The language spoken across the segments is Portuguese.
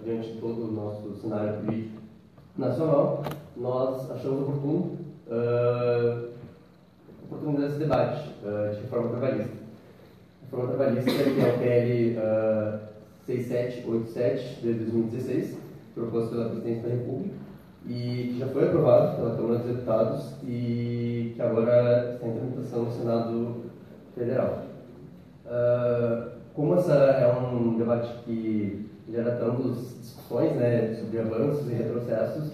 diante de todo o nosso cenário político nacional, nós achamos oportunidade desse debate de reforma trabalhista. A reforma trabalhista, que é o PL 6787 de 2016, proposto pela Presidência da República, e que já foi aprovado pela Câmara dos Deputados e que agora está em tramitação no Senado Federal. Como esse é um debate que gera tantas discussões, né, sobre avanços e retrocessos,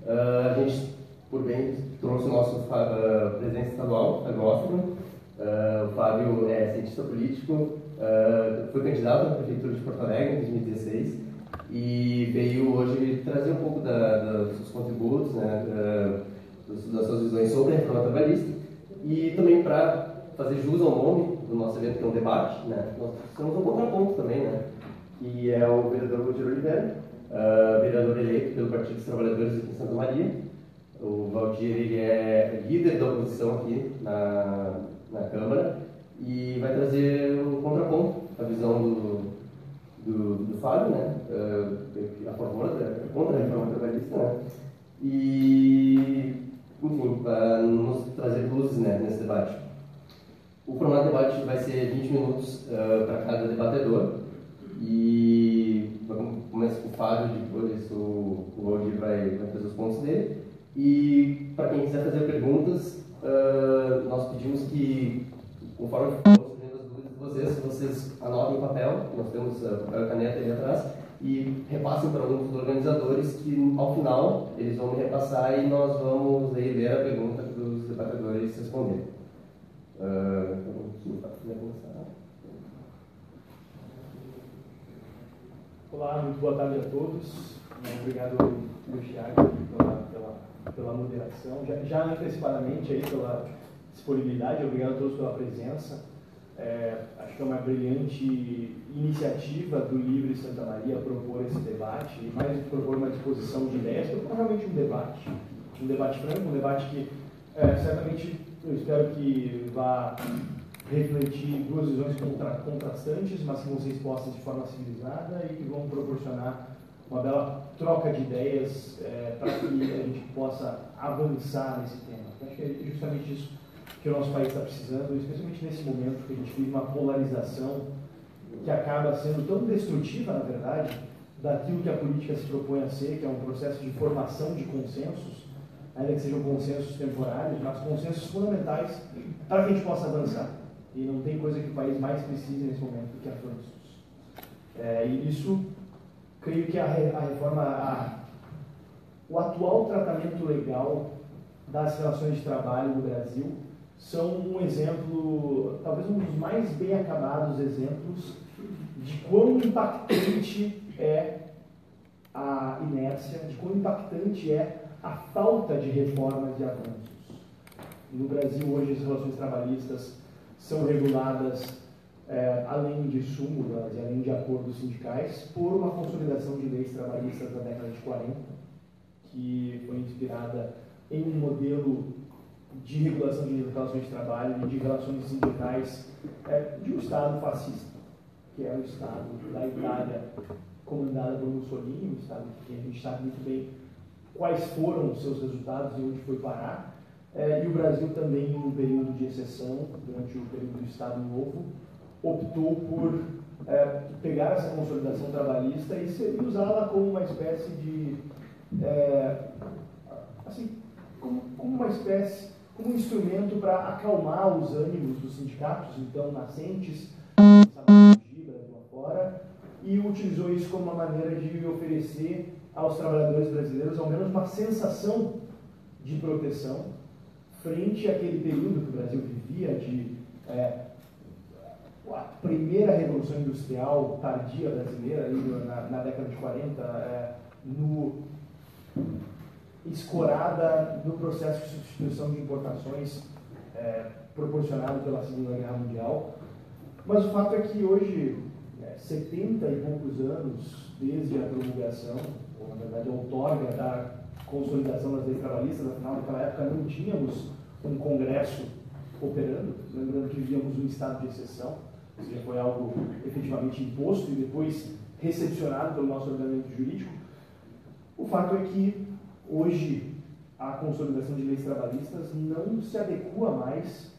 a gente, por bem, trouxe o nosso presidente estadual, Fábio Osterman. O Fábio é cientista político, foi candidato à Prefeitura de Porto Alegre em 2016 e veio hoje trazer um pouco dos seus contributos, né, das suas visões sobre a reforma trabalhista e também para fazer jus ao nome do nosso evento, que é um debate, né? Nós temos um contraponto também, né? Que é o vereador Valdir Oliveira, vereador eleito pelo Partido dos Trabalhadores aqui em Santa Maria. O Valdir, ele é líder da oposição aqui na Câmara e vai trazer um contraponto, a visão do Fábio, né? A favor, contra a reforma trabalhista, né? E, enfim, para nos trazer luzes, né, nesse debate. O formato do debate vai ser 20 minutos para cada debatedor e começa com o Fábio, depois o Valdir vai fazer os pontos dele. E para quem quiser fazer perguntas, nós pedimos que, conforme for surgindo as dúvidas de vocês anotem em papel, nós temos papel e caneta ali atrás, e repassem para um dos organizadores que ao final eles vão me repassar e nós vamos aí ler a pergunta dos debatedores responderem. Olá, muito boa tarde a todos. Obrigado, Thiago, pela moderação. Já antecipadamente aí pela disponibilidade, obrigado a todos pela presença. Acho que é uma brilhante iniciativa do Livre Santa Maria propor esse debate, e mais do que propor uma disposição de ideias, propor realmente um debate franco, um debate que certamente eu espero que vá refletir duas visões contrastantes, mas que vão ser expostas de forma civilizada e que vão proporcionar uma bela troca de ideias para que a gente possa avançar nesse tema. Acho que é justamente isso que o nosso país está precisando, especialmente nesse momento que a gente vive uma polarização que acaba sendo tão destrutiva, na verdade, daquilo que a política se propõe a ser, que é um processo de formação de consensos, ainda que sejam consensos temporários, mas consensos fundamentais para que a gente possa avançar. E não tem coisa que o país mais precise nesse momento do que avanços. E isso, creio que a reforma, o atual tratamento legal das relações de trabalho no Brasil são um exemplo, talvez um dos mais bem acabados exemplos de quão impactante é a inércia, de quão impactante é a falta de reformas e avanços. No Brasil, hoje, as relações trabalhistas são reguladas, além de súmulas e além de acordos sindicais, por uma consolidação de leis trabalhistas da década de 40, que foi inspirada em um modelo de regulação de relações de trabalho e de relações sindicais de um Estado fascista, que é o Estado da Itália, comandada por Mussolini, um Estado que a gente sabe muito bem quais foram os seus resultados e onde foi parar. E o Brasil também, em um período de exceção, durante o período do Estado Novo, optou por pegar essa consolidação trabalhista e usá-la como uma espécie de... como um instrumento para acalmar os ânimos dos sindicatos, então, nascentes, lá fora, e utilizou isso como uma maneira de oferecer aos trabalhadores brasileiros ao menos uma sensação de proteção frente àquele período que o Brasil vivia de a primeira revolução industrial tardia brasileira, ali na década de 40, escorada no processo de substituição de importações proporcionado pela Segunda Guerra Mundial. Mas o fato é que hoje, 70 e poucos anos desde a promulgação, ou na verdade a outorga da consolidação das leis trabalhistas, afinal naquela época não tínhamos um Congresso operando, lembrando que vivíamos um estado de exceção, ou seja, foi algo efetivamente imposto e depois recepcionado pelo nosso ordenamento jurídico. O fato é que hoje a consolidação de leis trabalhistas não se adequa mais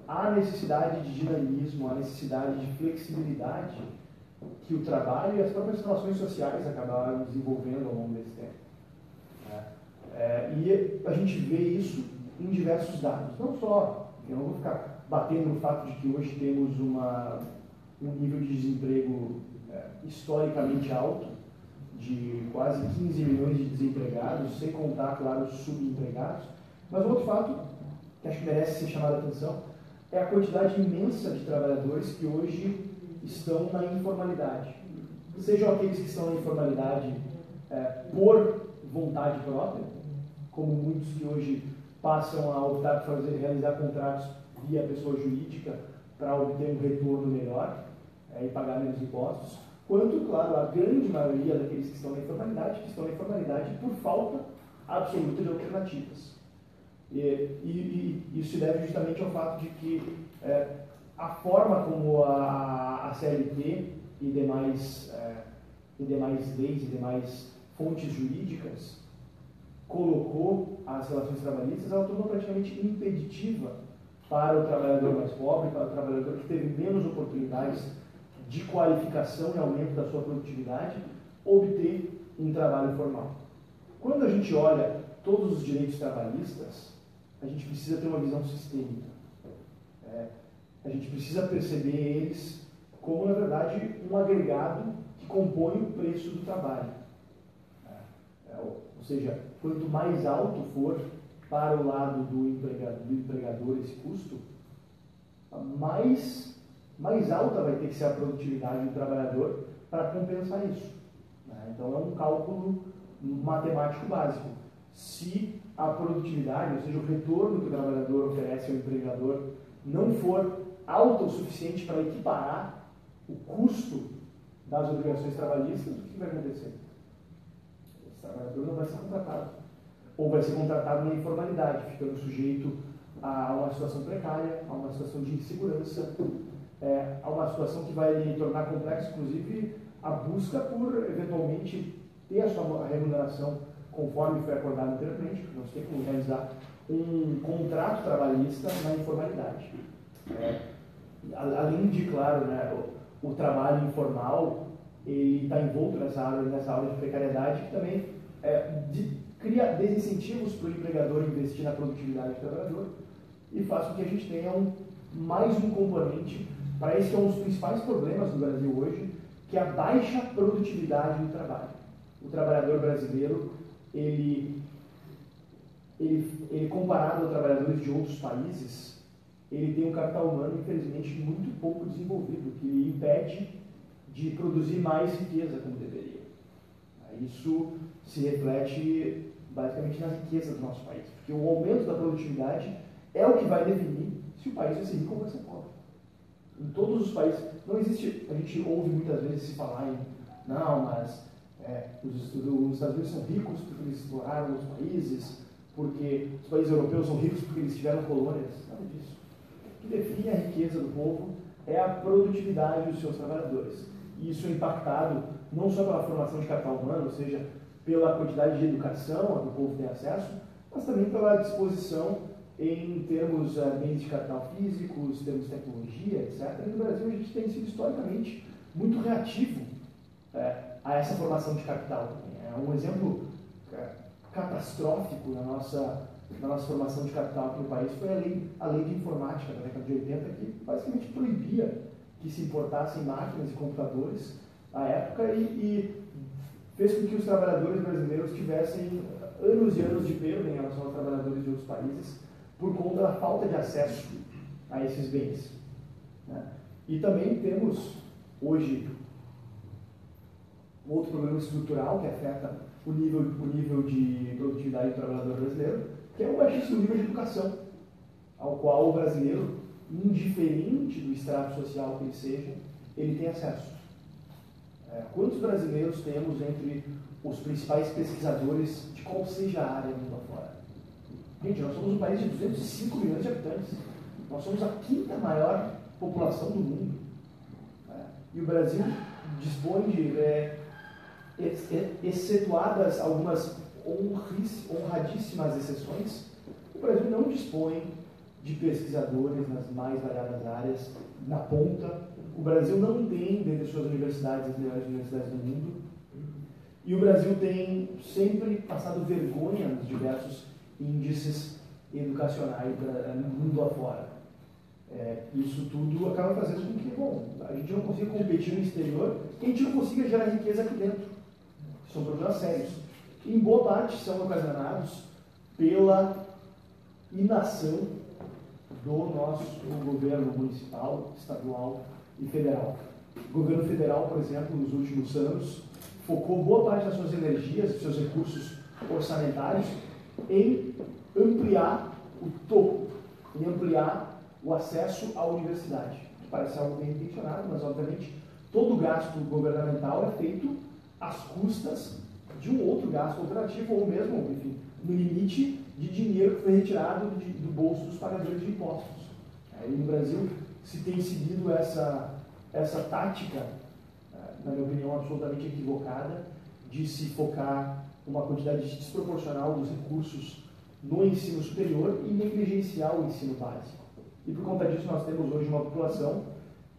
à necessidade de dinamismo, à necessidade de flexibilidade que o trabalho e as próprias relações sociais acabaram desenvolvendo ao longo desse tempo. E a gente vê isso em diversos dados. Não só, eu não vou ficar batendo no fato de que hoje temos um nível de desemprego historicamente alto, de quase 15 milhões de desempregados, sem contar, claro, os subempregados. Mas outro fato que acho que merece ser chamado a atenção é a quantidade imensa de trabalhadores que hoje estão na informalidade. Sejam aqueles que estão na informalidade por vontade própria, como muitos que hoje passam a optar por realizar contratos via pessoa jurídica para obter um retorno melhor e pagar menos impostos, quanto, claro, a grande maioria daqueles que estão na informalidade por falta absoluta de alternativas. E isso se deve justamente ao fato de que a forma como a CLT e demais leis e demais fontes jurídicas colocou as relações trabalhistas, ela tornou praticamente impeditiva para o trabalhador mais pobre, para o trabalhador que teve menos oportunidades de qualificação e aumento da sua produtividade, obter um trabalho formal. Quando a gente olha todos os direitos trabalhistas, a gente precisa ter uma visão sistêmica. A gente precisa perceber eles como, na verdade, um agregado que compõe o preço do trabalho. Ou seja, quanto mais alto for para o lado do empregador esse custo, mais alta vai ter que ser a produtividade do trabalhador para compensar isso. Então é um cálculo matemático básico. Se a produtividade, ou seja, o retorno que o trabalhador oferece ao empregador, não for alto o suficiente para equiparar o custo das obrigações trabalhistas, o que vai acontecer? Esse trabalhador não vai ser contratado. Ou vai ser contratado na informalidade, ficando sujeito a uma situação precária, a uma situação de insegurança, a uma situação que vai lhe tornar complexo, inclusive, a busca por, eventualmente, ter a sua remuneração conforme foi acordado anteriormente, porque nós temos que realizar um contrato trabalhista na informalidade. Além de, claro, o trabalho informal, ele está envolto nessa aula de precariedade, que também cria desincentivos para o empregador investir na produtividade do trabalhador e faz com que a gente tenha mais um componente para esse que é um dos principais problemas do Brasil hoje, que é a baixa produtividade do trabalho. O trabalhador brasileiro, ele comparado a trabalhadores de outros países, ele tem um capital humano, infelizmente, muito pouco desenvolvido, que lhe impede de produzir mais riqueza como deveria. Isso se reflete basicamente na riqueza do nosso país, porque o aumento da produtividade é o que vai definir se o país vai ser rico ou vai ser pobre. Em todos os países, não existe, a gente ouve muitas vezes se falar mas os Estados Unidos são ricos porque eles exploraram os países, porque os países europeus são ricos porque eles tiveram colônias, nada disso. O que define a riqueza do povo é a produtividade dos seus trabalhadores. E isso é impactado não só pela formação de capital humano, ou seja, pela quantidade de educação a que o povo tem acesso, mas também pela disposição em termos bens de capital físicos, termos de tecnologia, etc. E no Brasil a gente tem sido historicamente muito reativo a essa formação de capital. Um exemplo catastrófico na nossa formação de capital aqui no país foi a lei de informática da década de 80, que basicamente proibia que se importassem máquinas e computadores à época e fez com que os trabalhadores brasileiros tivessem anos e anos de perda em relação aos trabalhadores de outros países por conta da falta de acesso a esses bens. E também temos, hoje, outro problema estrutural que afeta o nível de produtividade do trabalhador brasileiro, que é o baixíssimo nível de educação, ao qual o brasileiro, indiferente do estrato social que ele seja, ele tem acesso. Quantos brasileiros temos entre os principais pesquisadores de qual seja a área mundo afora? Gente, nós somos um país de 205 milhões de habitantes. Nós somos a quinta maior população do mundo. E o Brasil dispõe de, excetuadas algumas honradíssimas exceções, o Brasil não dispõe de pesquisadores nas mais variadas áreas, na ponta. O Brasil não tem, dentre suas universidades, as melhores universidades do mundo. E o Brasil tem sempre passado vergonha nos diversos índices educacionais no mundo afora. Isso tudo acaba fazendo com que, bom, a gente não consiga competir no exterior e a gente não consiga gerar riqueza aqui dentro. São problemas sérios. Em boa parte são ocasionados pela inação do nosso governo municipal, estadual e federal. O governo federal, por exemplo, nos últimos anos, focou boa parte das suas energias, dos seus recursos orçamentários, em ampliar o topo, em ampliar o acesso à universidade. Parece algo bem intencionado, mas, obviamente, todo gasto governamental é feito às custas de um outro gasto alternativo, ou mesmo, enfim, no limite de dinheiro que foi retirado do bolso dos pagadores de impostos. Aí no Brasil se tem seguido essa tática, na minha opinião, absolutamente equivocada, de se focar uma quantidade desproporcional dos recursos no ensino superior e negligenciar o ensino básico. E por conta disso nós temos hoje uma população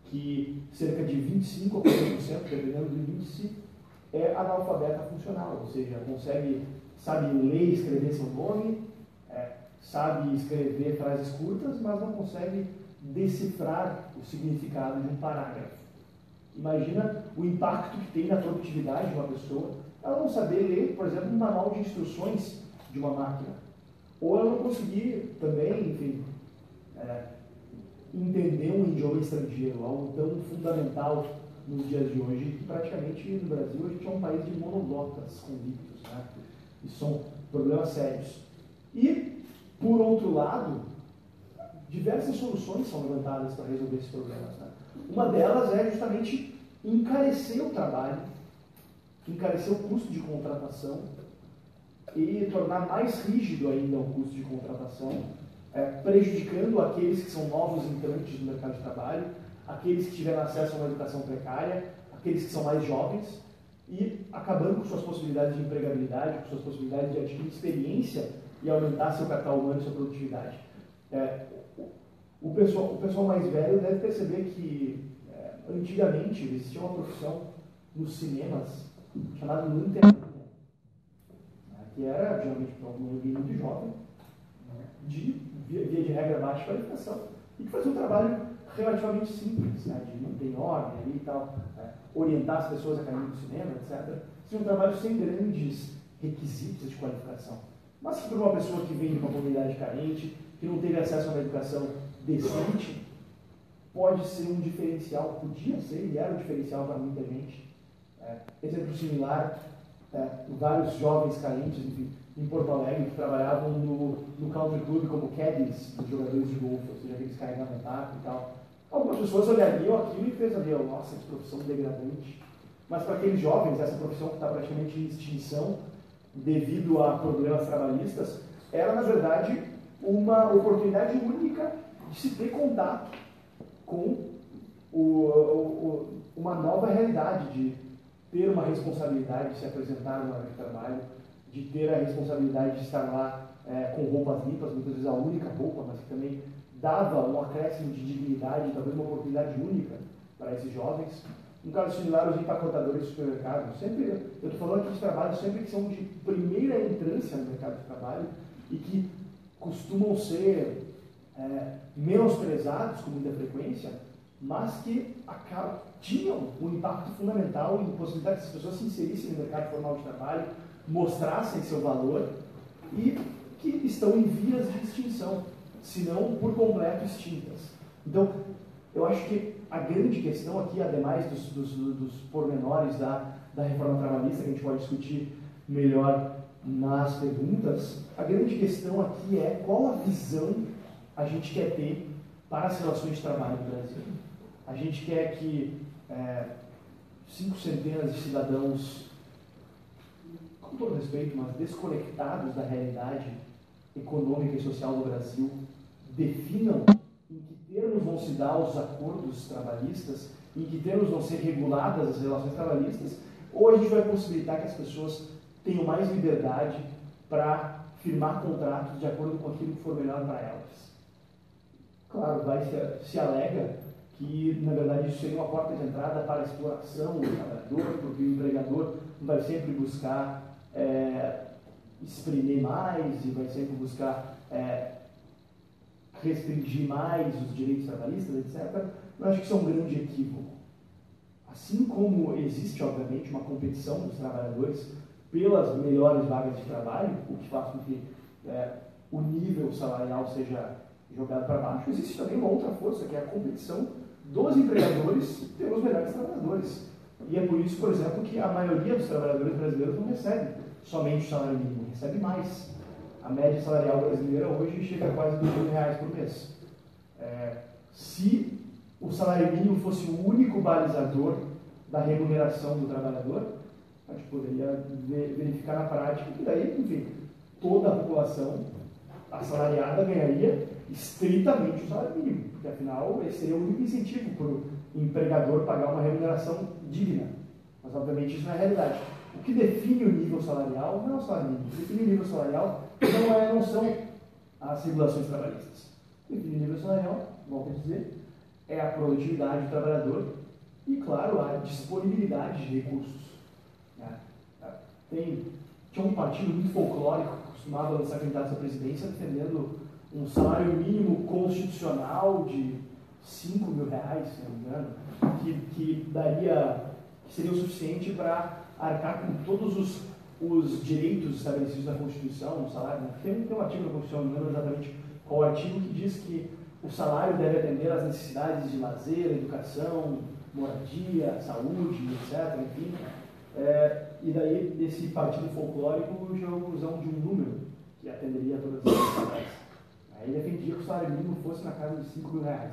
que cerca de 25% a 40%, dependendo do índice, é analfabeta funcional, ou seja, sabe ler e escrever seu nome, sabe escrever frases curtas, mas não consegue decifrar o significado de um parágrafo. Imagina o impacto que tem na produtividade de uma pessoa ela não saber ler, por exemplo, um manual de instruções de uma máquina. Ou ela não conseguir também, enfim, entender um idioma estrangeiro, algo tão fundamental nos dias de hoje, que praticamente no Brasil a gente é um país de monoglotas convictos, né? E são problemas sérios. E, por outro lado, diversas soluções são levantadas para resolver esses problemas, né? Uma delas é justamente encarecer o trabalho, encarecer o custo de contratação e tornar mais rígido ainda o custo de contratação, prejudicando aqueles que são novos entrantes no mercado de trabalho, aqueles que tiveram acesso a uma educação precária, aqueles que são mais jovens, e acabando com suas possibilidades de empregabilidade, com suas possibilidades de adquirir experiência e aumentar seu capital humano e sua produtividade. O pessoal mais velho deve perceber que antigamente existia uma profissão nos cinemas chamada lanterninha, que era geralmente para alguém muito jovem, de via de regra baixa qualificação, e que fazia um trabalho relativamente simples, né, de manter em ordem ali e tal, orientar as pessoas a caminho do cinema, etc. Isso é um trabalho sem grandes requisitos de qualificação, mas que para uma pessoa que vem de uma comunidade carente, que não teve acesso a uma educação decente, pode ser um diferencial, podia ser e era um diferencial para muita gente. Exemplo similar, vários jovens carentes, enfim, em Porto Alegre, que trabalhavam no country club como caddies dos jogadores de golfe, ou seja, aqueles carregavam taco e tal. Algumas pessoas olhariam aquilo e pensariam, nossa, que profissão degradante. Mas para aqueles jovens, essa profissão que está praticamente em extinção devido a problemas trabalhistas, era, na verdade, uma oportunidade única de se ter contato com uma nova realidade, de ter uma responsabilidade de se apresentar no área de trabalho, de ter a responsabilidade de estar lá com roupas limpas, muitas vezes a única roupa, mas que também dava um acréscimo de dignidade, talvez uma oportunidade única para esses jovens. Um caso similar, os empacotadores de supermercado. Eu estou falando aqui de trabalhos sempre que são de primeira entrância no mercado de trabalho e que costumam ser menosprezados com muita frequência, mas que tinham um impacto fundamental em possibilitar que as pessoas se inserissem no mercado formal de trabalho, mostrassem seu valor e que estão em vias de extinção, se não por completo extintas. Então, eu acho que a grande questão aqui, ademais dos pormenores da reforma trabalhista, que a gente pode discutir melhor nas perguntas, a grande questão aqui é qual a visão a gente quer ter para as relações de trabalho no Brasil. A gente quer que 5 centenas de cidadãos, com todo respeito, mas desconectados da realidade econômica e social do Brasil, definam em que termos vão se dar os acordos trabalhistas em que termos vão ser reguladas as relações trabalhistas, ou a gente vai possibilitar que as pessoas tenham mais liberdade para firmar contratos de acordo com aquilo que for melhor para elas. Claro, se alega que, na verdade, isso seria uma porta de entrada para a exploração do trabalhador, porque o empregador vai sempre buscar exprimir mais e vai sempre buscar restringir mais os direitos trabalhistas, etc. Eu acho que isso é um grande equívoco. Assim como existe, obviamente, uma competição dos trabalhadores pelas melhores vagas de trabalho, o que faz com que o nível salarial seja jogado para baixo, existe também uma outra força, que é a competição dos empregadores pelos melhores trabalhadores. E é por isso, por exemplo, que a maioria dos trabalhadores brasileiros não recebe somente o salário mínimo, recebe mais. A média salarial brasileira hoje chega a quase R$2.000 por mês. Se o salário mínimo fosse o único balizador da remuneração do trabalhador, a gente poderia verificar na prática que daí, enfim, toda a população assalariada ganharia estritamente o salário mínimo, porque afinal esse seria o único incentivo para o empregador pagar uma remuneração digna. Mas obviamente isso não é a realidade. O que define o nível salarial não é o salário mínimo. O que define o nível salarial não são as regulações trabalhistas. O que define o nível salarial, volto a dizer, é a produtividade do trabalhador e, claro, a disponibilidade de recursos. Tinha um partido muito folclórico que costumava lançar candidatos à presidência defendendo um salário mínimo constitucional de R$5.000, se não me engano, que seria o suficiente para arcar com todos os direitos estabelecidos na Constituição, no salário. Tem um artigo na Constituição, não lembro exatamente qual o artigo, que diz que o salário deve atender às necessidades de lazer, educação, moradia, saúde, etc. Enfim. E daí, esse partido folclórico já é uma ilusão de um número que atenderia a todas as necessidades. Aí defendia que o salário mínimo fosse na casa de R$5.000.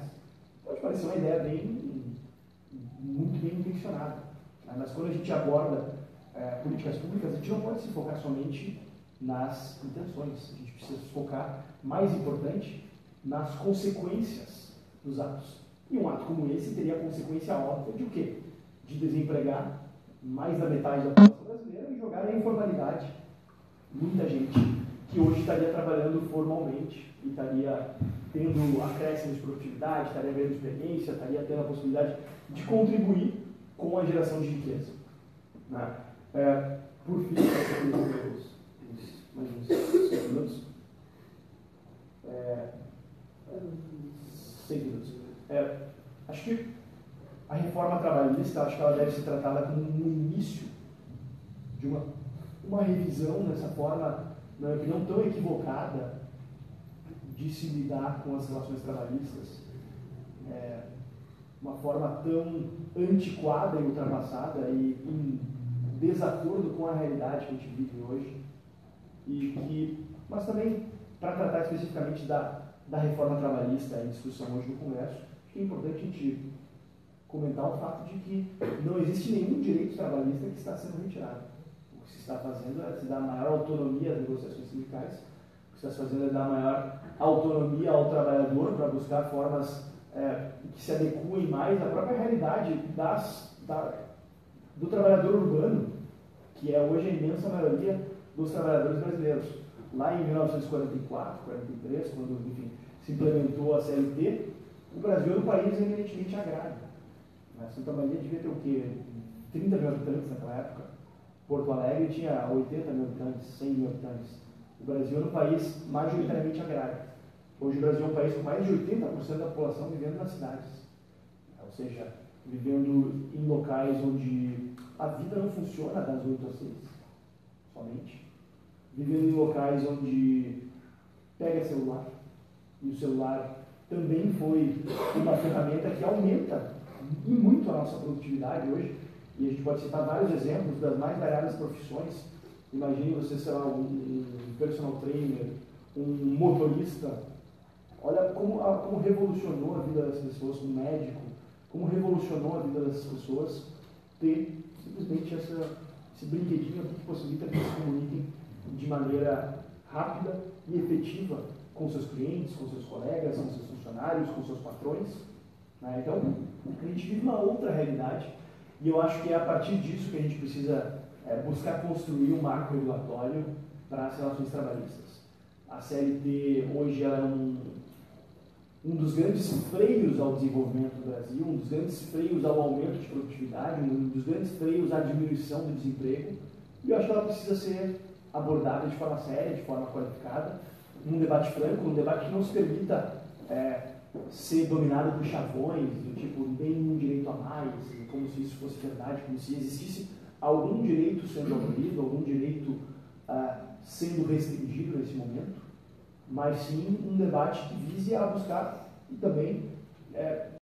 Pode parecer uma ideia muito bem intencionada, mas quando a gente aborda políticas públicas, a gente não pode se focar somente nas intenções. A gente precisa se focar, mais importante, nas consequências dos atos. E um ato como esse teria a consequência óbvia de o quê? De desempregar mais da metade da população brasileira e jogar na informalidade muita gente que hoje estaria trabalhando formalmente e estaria tendo acréscimo de produtividade, estaria ganhando experiência, estaria tendo a possibilidade de contribuir com a geração de riqueza. Por fim, mais uns 6 minutos. 6 minutos. Acho que a reforma trabalhista, acho que ela deve ser tratada como um início de uma revisão nessa forma, na minha opinião, tão equivocada de se lidar com as relações trabalhistas, uma forma tão antiquada e ultrapassada e em desacordo com a realidade que a gente vive hoje, mas também, para tratar especificamente da reforma trabalhista em discussão hoje no Congresso, acho que é importante a gente comentar o fato de que não existe nenhum direito trabalhista que está sendo retirado. O que se está fazendo é se dar maior autonomia às negociações sindicais, o que se está fazendo é dar maior autonomia ao trabalhador para buscar formas que se adequem mais à própria realidade do trabalhador urbano, que é hoje a imensa maioria dos trabalhadores brasileiros. Lá em 1944, 43, quando se implementou a CLT, o Brasil era um país eminentemente agrário. Santa Maria devia ter o quê? 30 mil habitantes naquela época. Porto Alegre tinha 80 mil habitantes, 100 mil habitantes. O Brasil era um país majoritariamente agrário. Hoje o Brasil é um país com mais de 80% da população vivendo nas cidades. Ou seja, vivendo em locais onde a vida não funciona das 8 às 6, somente. Vivendo em locais onde pega celular, e o celular também foi uma ferramenta que aumenta e muito a nossa produtividade hoje, e a gente pode citar vários exemplos das mais variadas profissões. Imagine você, sei lá, um personal trainer, um motorista. Olha como revolucionou a vida das pessoas, um médico, como revolucionou a vida das pessoas ter simplesmente esse brinquedinho aqui que possibilita que eles se comuniquem de maneira rápida e efetiva com seus clientes, com seus colegas, com seus funcionários, com seus patrões. né? Então, a gente vive uma outra realidade e eu acho que é a partir disso que a gente precisa buscar construir um marco regulatório para as relações trabalhistas. A CLT hoje ela é um dos grandes freios ao desenvolvimento do Brasil, um dos grandes freios ao aumento de produtividade, um dos grandes freios à diminuição do desemprego, e eu acho que ela precisa ser abordada de forma séria, de forma qualificada, num debate franco, um debate que não se permita ser dominado por chavões, do tipo, nenhum direito a mais, como se isso fosse verdade, como se existisse algum direito sendo abolido, algum direito sendo restringido nesse momento, mas sim um debate que vise a buscar e também